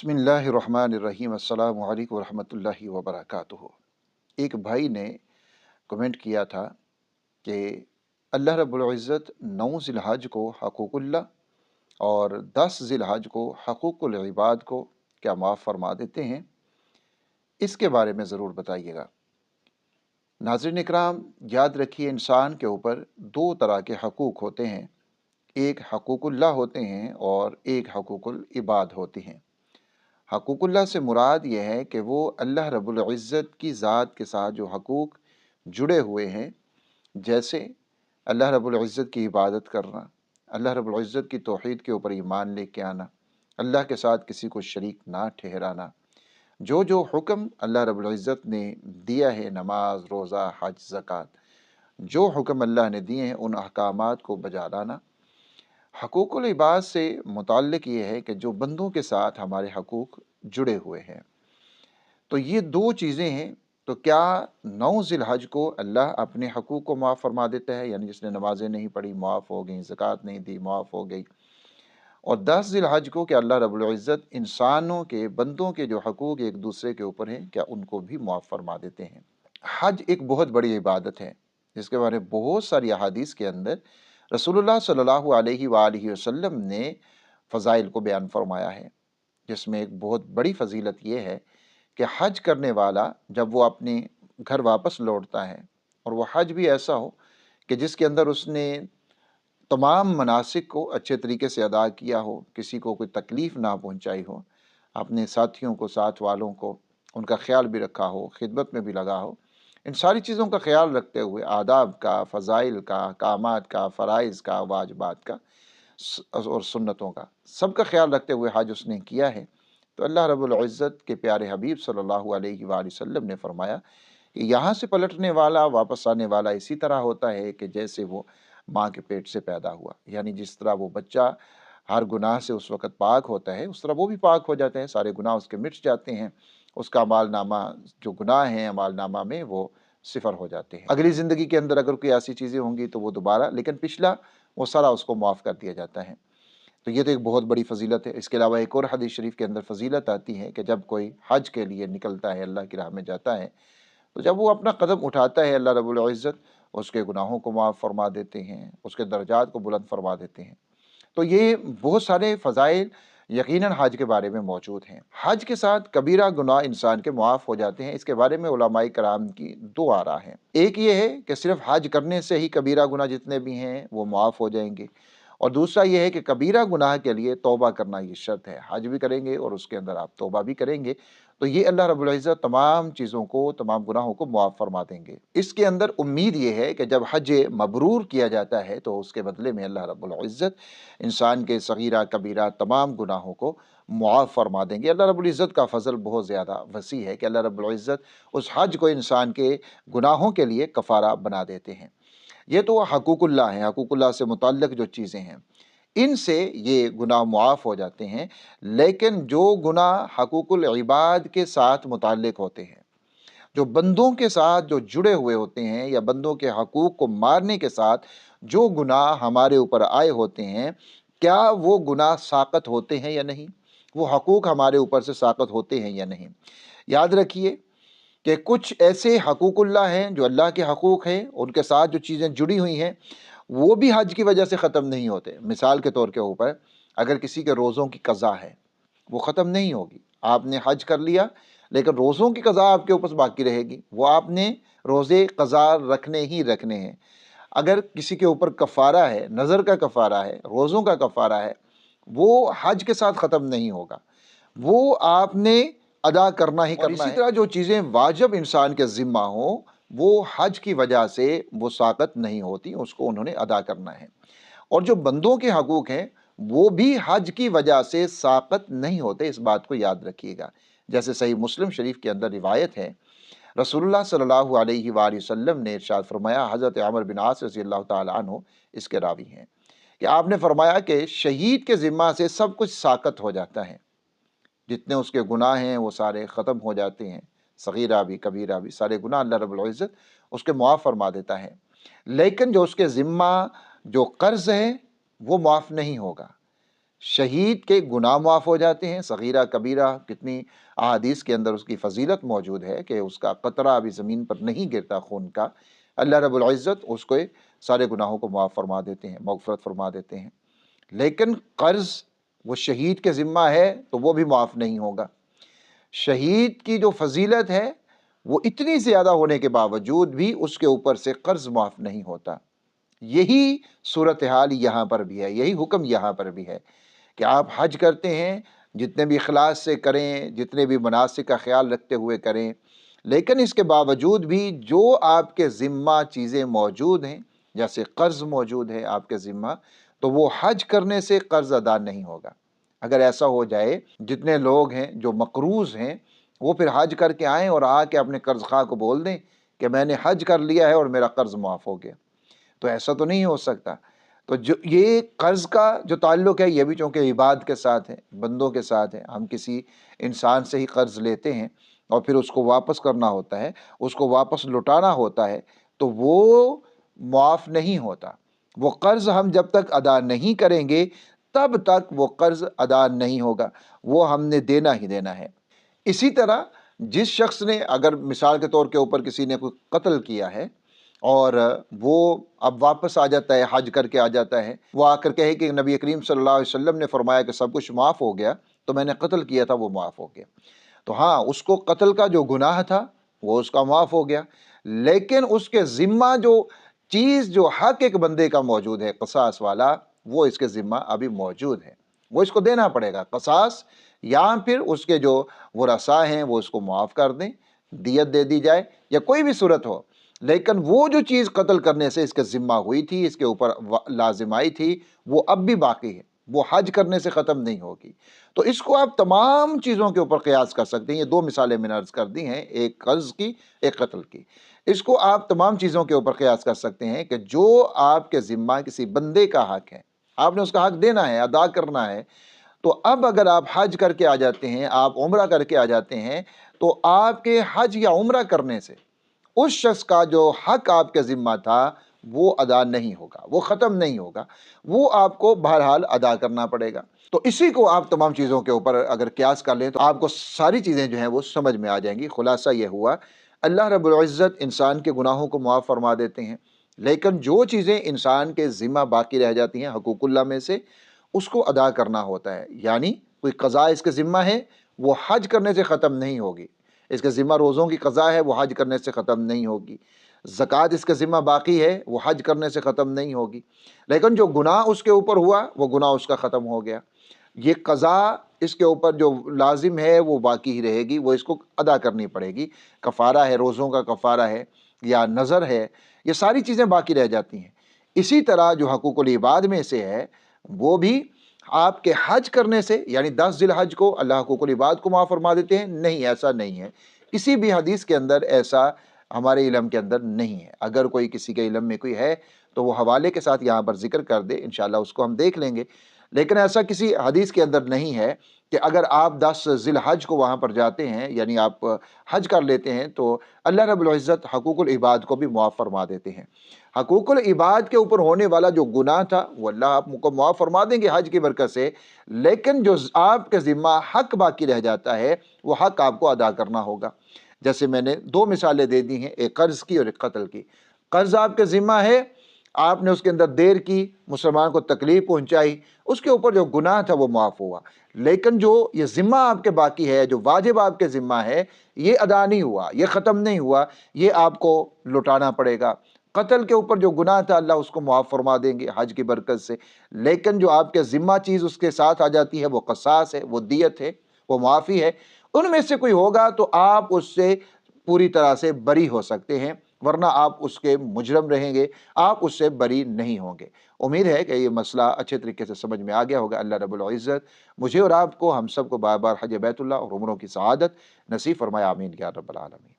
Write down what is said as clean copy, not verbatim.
बिस्मिल्लाहिर्रहमानिर्रहीम अस्सलामु अलैकुम वरहमतुल्लाहि वबरकातुहू। एक भाई ने कमेंट किया था कि अल्लाह रब्बुल इज़्ज़त 9 ज़िलहज को हकूक़ुल्लाह और 10 ज़िलहज को हकूक़ुल इबाद को क्या माफ़ फरमा देते हैं, इसके बारे में ज़रूर बताइएगा। नाज़रीन इकराम, याद रखिए इंसान के ऊपर दो तरह के हकूक़ होते हैं, एक हकूक़ुल्लाह होते हैं और एक हकूक़ुल इबाद होती हैं। हकूक़ुल्लाह से मुराद ये है कि वो अल्लाह रब्बुल इज़्ज़त की ज़ात के साथ जो हकूक़ जुड़े हुए हैं, जैसे अल्लाह रब्बुल इज़्ज़त की इबादत करना, अल्लाह रब्बुल इज़्ज़त की तौहीद के ऊपर ईमान लेके आना, अल्लाह के साथ किसी को शरीक ना ठहराना, जो जो हुक्म अल्लाह रब्बुल इज़्ज़त ने दिया है, नमाज, रोज़ा, हज, ज़कात, जो हुक्म अल्लाह ने दिए हैं उन अहकामात को बजा लाना। हकूक़ुल इबाद से मुताल्लिक़ ये है कि जो बंदों के साथ हमारे हकूक़ जुड़े हुए हैं। तो ये दो चीज़ें हैं। तो क्या 9 ज़िलहज को अल्लाह अपने हकूक़ को माफ़ फरमा देता है, यानी जिसने नमाज़ें नहीं पढ़ी माफ़ हो गई, ज़कात नहीं दी माफ़ हो गई, और 10 ज़िलहज को क्या अल्लाह रब्बुल इज़्ज़त इंसानों के, बंदों के जो हकूक़ एक दूसरे के ऊपर हैं, क्या उनको भी माफ़ फरमा देते हैं। हज एक बहुत बड़ी इबादत है, जिसके बारे में बहुत सारी अहादीस के अंदर रसूलुल्लाह सल्लल्लाहु अलैहि वसल्लम ने फ़ज़ाइल को बयान फरमाया है, जिसमें एक बहुत बड़ी फ़जीलत ये है कि हज करने वाला जब वो अपने घर वापस लौटता है, और वह हज भी ऐसा हो कि जिसके अंदर उसने तमाम मनासिक को अच्छे तरीके से अदा किया हो, किसी को कोई तकलीफ़ ना पहुँचाई हो, अपने साथियों को, साथ वालों को उनका ख़्याल भी रखा हो, खिदमत में भी लगा हो, इन सारी चीज़ों का ख़्याल रखते हुए आदाब का, फ़ज़ाइल का, अहकामात का, फ़राइज़ का, वाजिबात का और सुन्नतों का, सबका ख़्याल रखते हुए हज उसने किया है, तो अल्लाह रब्बुल इज़्ज़त के प्यारे हबीब सल्लल्लाहु अलैहि वसल्लम ने फ़रमाया कि यहाँ से पलटने वाला, वापस आने वाला इसी तरह होता है कि जैसे वो माँ के पेट से पैदा हुआ। यानी जिस तरह वो बच्चा हर गुनाह से उस वक़्त पाक होता है, उस तरह वो भी पाक हो जाते हैं, सारे गुनाह उसके मिट जाते हैं, उसका अमालनामा, जो गुनाह हैं अमालनामा में, वो सिफ़र हो जाते हैं। अगली ज़िंदगी के अंदर अगर कोई ऐसी चीज़ें होंगी तो वो दोबारा, लेकिन पिछला वो सारा उसको माफ़ कर दिया जाता है। तो ये तो एक बहुत बड़ी फ़जीलत है। इसके अलावा एक और हदीस शरीफ के अंदर फ़जीलत आती है कि जब कोई हज के लिए निकलता है, अल्लाह की राह में जाता है, तो जब वो अपना कदम उठाता है, अल्लाह रब्बुल इज़्ज़त उसके गुनाहों को माफ़ फरमा देते हैं, उसके दर्जात को बुलंद फरमा देते हैं। तो ये बहुत सारे फ़ज़ाइल यकीनन हज के बारे में मौजूद हैं। हज के साथ कबीरा गुनाह इंसान के मुआफ़ हो जाते हैं। इसके बारे में उलमाए कराम की दो आरा हैं। एक ये है कि सिर्फ़ हज करने से ही कबीरा गुनाह जितने भी हैं वो मुआफ़ हो जाएंगे, और दूसरा ये है कि कबीरा गुनाह के लिए तौबा करना ये शर्त है। हज भी करेंगे और उसके अंदर आप तौबा भी करेंगे, तो ये अल्लाह रब्बुल इज़्ज़त तमाम चीज़ों को, तमाम गुनाहों को मुआफ़ फरमा देंगे। इसके अंदर उम्मीद ये है कि जब हज मबरूर किया जाता है तो उसके बदले में अल्लाह रब्बुल इज़्ज़त इंसान के सगीरा कबीरा तमाम गुनाहों को मुआफ़ फरमा देंगे। अल्लाह रब्बुल इज़्ज़त का फ़ज़ल बहुत ज़्यादा वसी है कि अल्लाह रब्बुल इज़्ज़त उस हज को इंसान के गुनाहों के लिए कफ़ारा बना देते हैं। ये तो हकूक़ुल्लाह हैं, हकूक़ुल्लाह से मुतल्लिक़ जो चीज़ें हैं, इनसे ये गुनाह मुआफ़ हो जाते हैं। लेकिन जो गुनाह हकूक़ुल इबाद के साथ मुतल्लिक़ होते हैं, जो बंदों के साथ जो जुड़े हुए होते हैं, या बंदों के हकूक़ को मारने के साथ जो गुनाह हमारे ऊपर आए होते हैं, क्या वो गुनाह साक़त होते हैं या नहीं? वो हकूक़ हमारे ऊपर से साक़त होते हैं या नहीं? याद रखिए कि कुछ ऐसे हकूक़ुल्लाह हैं जो अल्लाह के हकूक़ हैं, उनके साथ जो चीज़ें जुड़ी हुई हैं, वो भी हज की वजह से ख़त्म नहीं होते। मिसाल के तौर के ऊपर, अगर किसी के रोज़ों की क़ज़ा है, वो ख़त्म नहीं होगी। आपने हज कर लिया, लेकिन रोज़ों की क़ज़ा आपके ऊपर बाकी रहेगी, वो आपने रोज़े क़ज़ा रखने ही रखने हैं। अगर किसी के ऊपर कफ़ारा है, नज़र का कफ़ारा है, रोज़ों का कफ़ारा है, वो हज के साथ ख़त्म नहीं होगा, वो आपने अदा करना ही करना है। इसी तरह जो चीज़ें वाजिब इंसान के ज़िम्मा हो, वो हज की वजह से वो साक़त नहीं होती, उसको उन्होंने अदा करना है। और जो बंदों के हकूक़ हैं, वो भी हज की वजह से साक़त नहीं होते, इस बात को याद रखिएगा। जैसे सही मुस्लिम शरीफ के अंदर रिवायत है, रसूलुल्लाह सल्लल्लाहु अलैहि वसल्लम ने इरशाद फरमाया, हज़रत अमर बिन आस रज़ियल्लाहु ताला अन्हु इसके रावी हैं, कि आपने फरमाया कि शहीद के ज़िम्मा से सब कुछ साक़त हो जाता है, जितने उसके गुनाह हैं वो सारे ख़त्म हो जाते हैं, सगीरा भी कबीरा भी, सारे गुनाह अल्लाह रब्बुल इज़्ज़त उसके मुआफ़ फरमा देता है। लेकिन जो उसके ज़िम्मा जो कर्ज़ है वो माफ़ नहीं होगा। شہید کے گناہ معاف ہو جاتے ہیں، صغیرہ کبیرہ، کتنی احادیث کے اندر اس کی فضیلت موجود ہے کہ اس کا قطرہ ابھی زمین پر نہیں گرتا خون کا، اللہ رب العزت اس کو سارے گناہوں کو معاف فرما دیتے ہیں، مغفرت فرما دیتے ہیں۔ لیکن قرض وہ شہید کے ذمہ ہے تو وہ بھی معاف نہیں ہوگا۔ شہید کی جو فضیلت ہے وہ اتنی زیادہ ہونے کے باوجود بھی اس کے اوپر سے قرض معاف نہیں ہوتا۔ یہی صورتحال یہاں پر بھی ہے، یہی حکم یہاں پر بھی ہے کہ آپ حج کرتے ہیں، جتنے بھی اخلاص سے کریں، جتنے بھی مناسک کا خیال رکھتے ہوئے کریں، لیکن اس کے باوجود بھی جو آپ کے ذمہ چیزیں موجود ہیں، جیسے قرض موجود ہے آپ کے ذمہ، تو وہ حج کرنے سے قرض ادا نہیں ہوگا۔ اگر ایسا ہو جائے، جتنے لوگ ہیں جو مقروض ہیں وہ پھر حج کر کے آئیں اور آ کے اپنے قرض خواہ کو بول دیں کہ میں نے حج کر لیا ہے اور میرا قرض معاف ہو گیا، تو ایسا تو نہیں ہو سکتا۔ تو جو یہ قرض کا جو تعلق ہے یہ بھی چونکہ عباد کے ساتھ ہے، بندوں کے ساتھ ہے، ہم کسی انسان سے ہی قرض لیتے ہیں اور پھر اس کو واپس کرنا ہوتا ہے، اس کو واپس لوٹانا ہوتا ہے، تو وہ معاف نہیں ہوتا۔ وہ قرض ہم جب تک ادا نہیں کریں گے تب تک وہ قرض ادا نہیں ہوگا، وہ ہم نے دینا ہی دینا ہے۔ اسی طرح جس شخص نے، اگر مثال کے طور کے اوپر کسی نے کوئی قتل کیا ہے اور وہ اب واپس آ جاتا ہے، حج کر کے آ جاتا ہے، وہ آ کر کہے کہ نبی کریم صلی اللہ علیہ وسلم نے فرمایا کہ سب کچھ معاف ہو گیا، تو میں نے قتل کیا تھا وہ معاف ہو گیا، تو ہاں اس کو قتل کا جو گناہ تھا وہ اس کا معاف ہو گیا، لیکن اس کے ذمہ جو چیز، جو حق ایک بندے کا موجود ہے قصاص والا، وہ اس کے ذمہ ابھی موجود ہے، وہ اس کو دینا پڑے گا قصاص، یا پھر اس کے جو ورثاء ہیں وہ اس کو معاف کر دیں، دیت دے دی جائے یا کوئی بھی صورت ہو، لیکن وہ جو چیز قتل کرنے سے اس کے ذمہ ہوئی تھی، اس کے اوپر لازم آئی تھی، وہ اب بھی باقی ہے، وہ حج کرنے سے ختم نہیں ہوگی۔ تو اس کو آپ تمام چیزوں کے اوپر قیاس کر سکتے ہیں۔ یہ دو مثالیں میں نے عرض کر دی ہیں، ایک قرض کی، ایک قتل کی۔ اس کو آپ تمام چیزوں کے اوپر قیاس کر سکتے ہیں کہ جو آپ کے ذمہ کسی بندے کا حق ہے، آپ نے اس کا حق دینا ہے، ادا کرنا ہے، تو اب اگر آپ حج کر کے آ جاتے ہیں، آپ عمرہ کر کے آ جاتے ہیں، تو آپ کے حج یا عمرہ کرنے سے اس شخص کا جو حق آپ کے ذمہ تھا وہ ادا نہیں ہوگا، وہ ختم نہیں ہوگا، وہ آپ کو بہرحال ادا کرنا پڑے گا۔ تو اسی کو آپ تمام چیزوں کے اوپر اگر قیاس کر لیں تو آپ کو ساری چیزیں جو ہیں وہ سمجھ میں آ جائیں گی۔ خلاصہ یہ ہوا، اللہ رب العزت انسان کے گناہوں کو معاف فرما دیتے ہیں، لیکن جو چیزیں انسان کے ذمہ باقی رہ جاتی ہیں حقوق اللہ میں سے، اس کو ادا کرنا ہوتا ہے۔ یعنی کوئی قضا اس کے ذمہ ہے، وہ حج کرنے سے ختم نہیں ہوگی۔ اس کے ذمہ روزوں کی قضا ہے، وہ حج کرنے سے ختم نہیں ہوگی۔ زکوٰۃ اس کے ذمہ باقی ہے، وہ حج کرنے سے ختم نہیں ہوگی، لیکن جو گناہ اس کے اوپر ہوا وہ گناہ اس کا ختم ہو گیا۔ یہ قضا اس کے اوپر جو لازم ہے وہ باقی ہی رہے گی، وہ اس کو ادا کرنی پڑے گی۔ کفارہ ہے، روزوں کا کفارہ ہے یا نظر ہے، یہ ساری چیزیں باقی رہ جاتی ہیں۔ اسی طرح جو حقوق العباد میں سے ہے وہ بھی آپ کے حج کرنے سے، یعنی 10 ذی الحج کو اللہ حقوق العباد کو معاف فرما دیتے ہیں؟ نہیں، ایسا نہیں ہے، کسی بھی حدیث کے اندر ایسا ہمارے علم کے اندر نہیں ہے۔ اگر کوئی کسی کے علم میں کوئی ہے تو وہ حوالے کے ساتھ یہاں پر ذکر کر دے، انشاءاللہ اس کو ہم دیکھ لیں گے، لیکن ایسا کسی حدیث کے اندر نہیں ہے کہ اگر آپ 10 ذی الحج کو وہاں پر جاتے ہیں، یعنی آپ حج کر لیتے ہیں، تو اللہ رب العزت حقوق العباد کو بھی معاف فرما دیتے ہیں۔ حقوق العباد کے اوپر ہونے والا جو گناہ تھا وہ اللہ آپ کو معاف فرما دیں گے حج کی برکت سے، لیکن جو آپ کے ذمہ حق باقی رہ جاتا ہے وہ حق آپ کو ادا کرنا ہوگا۔ جیسے میں نے دو مثالیں دے دی ہیں، ایک قرض کی اور ایک قتل کی۔ قرض آپ کے ذمہ ہے، آپ نے اس کے اندر دیر کی، مسلمان کو تکلیف پہنچائی، اس کے اوپر جو گناہ تھا وہ معاف ہوا، لیکن جو یہ ذمہ آپ کے باقی ہے، جو واجب آپ کے ذمہ ہے، یہ ادا نہیں ہوا، یہ ختم نہیں ہوا، یہ آپ کو لوٹانا پڑے گا۔ قتل کے اوپر جو گناہ تھا اللہ اس کو معاف فرما دیں گے حج کی برکت سے، لیکن جو آپ کے ذمہ چیز اس کے ساتھ آ جاتی ہے وہ قصاص ہے، وہ دیت ہے، وہ معافی ہے۔ ان میں سے کوئی ہوگا تو آپ اس سے پوری طرح سے بری ہو سکتے ہیں، ورنہ آپ اس کے مجرم رہیں گے، آپ اس سے بری نہیں ہوں گے۔ امید ہے کہ یہ مسئلہ اچھے طریقے سے سمجھ میں آ گیا ہوگا۔ اللہ رب العزت مجھے اور آپ کو، ہم سب کو بار بار حج بیت اللہ اور عمروں کی سعادت نصیب فرمائے، آمین یا رب العالمین۔